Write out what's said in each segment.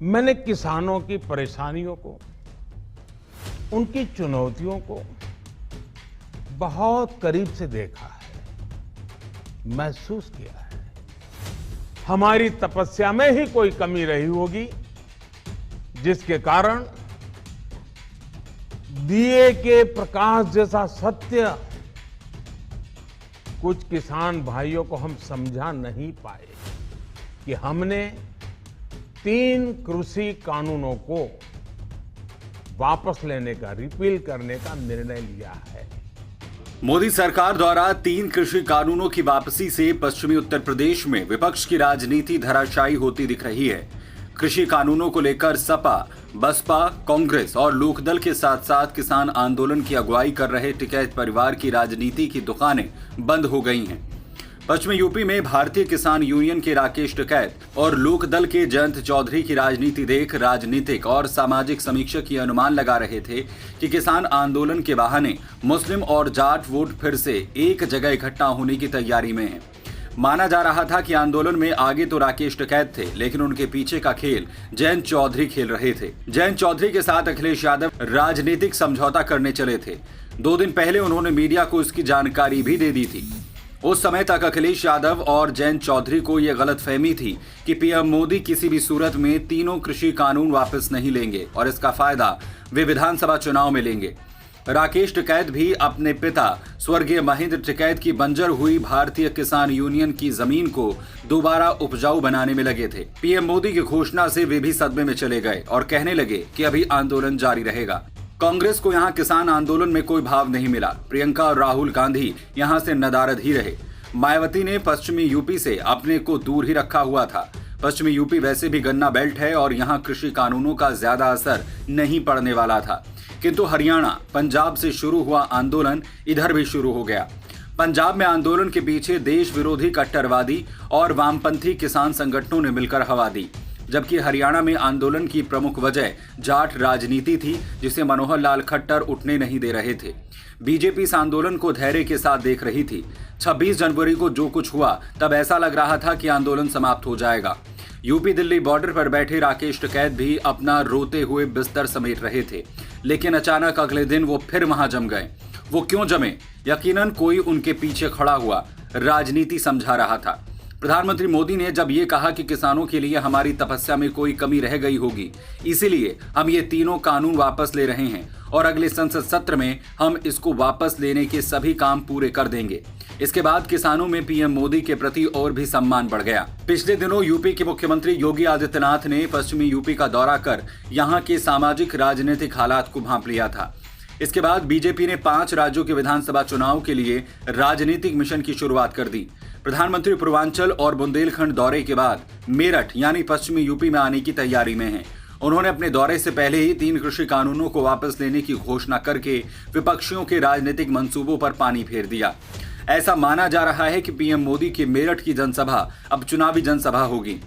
मैंने किसानों की परेशानियों को, उनकी चुनौतियों को बहुत करीब से देखा है, महसूस किया है। हमारी तपस्या में ही कोई कमी रही होगी, जिसके कारण दिए के प्रकाश जैसा सत्य कुछ किसान भाइयों को हम समझा नहीं पाए कि हमने 3 कृषि कानूनों को वापस लेने का, रिपील करने का निर्णय लिया है। मोदी सरकार द्वारा 3 कृषि कानूनों की वापसी से पश्चिमी उत्तर प्रदेश में विपक्ष की राजनीति धराशायी होती दिख रही है। कृषि कानूनों को लेकर सपा, बसपा, कांग्रेस और लोकदल के साथ साथ किसान आंदोलन की अगुवाई कर रहे टिकैत परिवार की राजनीति की दुकानें बंद हो गई हैं। पश्चिमी यूपी में भारतीय किसान यूनियन के राकेश टिकैत और लोकदल के जयंत चौधरी की राजनीति देख राजनीतिक और सामाजिक समीक्षक ये अनुमान लगा रहे थे कि किसान आंदोलन के बहाने मुस्लिम और जाट वोट फिर से एक जगह इकट्ठा होने की तैयारी में है। माना जा रहा था कि आंदोलन में आगे तो राकेश टिकैत थे, लेकिन उनके पीछे का खेल जयंत चौधरी खेल रहे थे। जयंत चौधरी के साथ अखिलेश यादव राजनीतिक समझौता करने चले थे। 2 दिन पहले उन्होंने मीडिया को इसकी जानकारी भी दे दी थी। उस समय तक अखिलेश यादव और जयंत चौधरी को यह गलतफहमी थी कि पीएम मोदी किसी भी सूरत में 3 कृषि कानून वापस नहीं लेंगे और इसका फायदा वे विधानसभा चुनाव में लेंगे। राकेश टिकैत भी अपने पिता स्वर्गीय महेंद्र टिकैत की बंजर हुई भारतीय किसान यूनियन की जमीन को दोबारा उपजाऊ बनाने में लगे थे। पीएम मोदी की घोषणा से वे भी सदमे में चले गए और कहने लगे कि अभी आंदोलन जारी रहेगा। कांग्रेस को यहां किसान आंदोलन में कोई भाव नहीं मिला। प्रियंका और राहुल गांधी यहां से नदारद ही रहे। मायावती ने पश्चिमी यूपी से अपने को दूर ही रखा हुआ था। पश्चिमी यूपी वैसे भी गन्ना बेल्ट है और यहां कृषि कानूनों का ज्यादा असर नहीं पड़ने वाला था, किंतु हरियाणा, पंजाब से शुरू हुआ आंदोलन इधर भी शुरू हो गया। पंजाब में आंदोलन के पीछे देश विरोधी कट्टरवादी और वामपंथी किसान संगठनों ने मिलकर हवा दी, जबकि हरियाणा में आंदोलन की प्रमुख वजह जाट राजनीति थी, जिसे मनोहर लाल खट्टर उठने नहीं दे रहे थे। बीजेपी इस आंदोलन को धैर्य के साथ देख रही थी। 26 जनवरी को जो कुछ हुआ तब ऐसा लग रहा था कि आंदोलन समाप्त हो जाएगा। यूपी दिल्ली बॉर्डर पर बैठे राकेश टिकैत भी अपना रोते हुए बिस्तर समेट रहे थे, लेकिन अचानक अगले दिन वो फिर वहां जम गए। वो क्यों जमे? यकीनन कोई उनके पीछे खड़ा हुआ राजनीति समझा रहा था। प्रधानमंत्री मोदी ने जब ये कहा कि किसानों के लिए हमारी तपस्या में कोई कमी रह गई होगी, इसीलिए हम ये 3 कानून वापस ले रहे हैं और अगले संसद सत्र में हम इसको वापस लेने के सभी काम पूरे कर देंगे। इसके बाद किसानों में पीएम मोदी के प्रति और भी सम्मान बढ़ गया। पिछले दिनों यूपी के मुख्यमंत्री योगी आदित्यनाथ ने पश्चिमी यूपी का दौरा कर यहाँ के सामाजिक राजनीतिक हालात को भांप लिया था। इसके बाद बीजेपी ने 5 राज्यों के विधानसभा चुनाव के लिए राजनीतिक मिशन की शुरुआत कर दी। प्रधानमंत्री पूर्वांचल और बुंदेलखंड दौरे के बाद मेरठ यानी पश्चिमी यूपी में आने की तैयारी में हैं। उन्होंने अपने दौरे से पहले ही 3 कृषि कानूनों को वापस लेने की घोषणा करके विपक्षियों के राजनीतिक मंसूबों पर पानी फेर दिया। ऐसा माना जा रहा है कि पीएम मोदी की मेरठ की जनसभा अब चुनावी जनसभा होगी।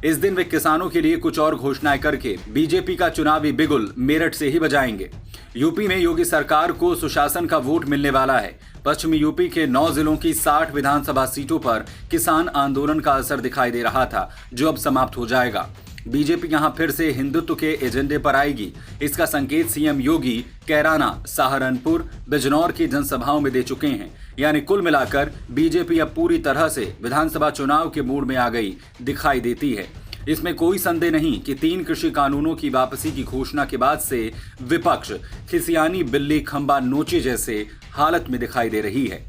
इस दिन वे किसानों के लिए कुछ और घोषणाएं करके बीजेपी का चुनावी बिगुल मेरठ से ही बजाएंगे। यूपी में योगी सरकार को सुशासन का वोट मिलने वाला है। पश्चिमी यूपी के 9 जिलों की 60 विधानसभा सीटों पर किसान आंदोलन का असर दिखाई दे रहा था, जो अब समाप्त हो जाएगा। बीजेपी यहां फिर से हिंदुत्व के एजेंडे पर आएगी। इसका संकेत सीएम योगी कैराना, सहारनपुर, बिजनौर की जनसभाओं में दे चुके हैं। यानी कुल मिलाकर बीजेपी अब पूरी तरह से विधानसभा चुनाव के मूड में आ गई दिखाई देती है। इसमें कोई संदेह नहीं कि 3 कृषि कानूनों की वापसी की घोषणा के बाद से विपक्ष खिसियानी बिल्ली खंबा नोचे जैसे हालत में दिखाई दे रही है।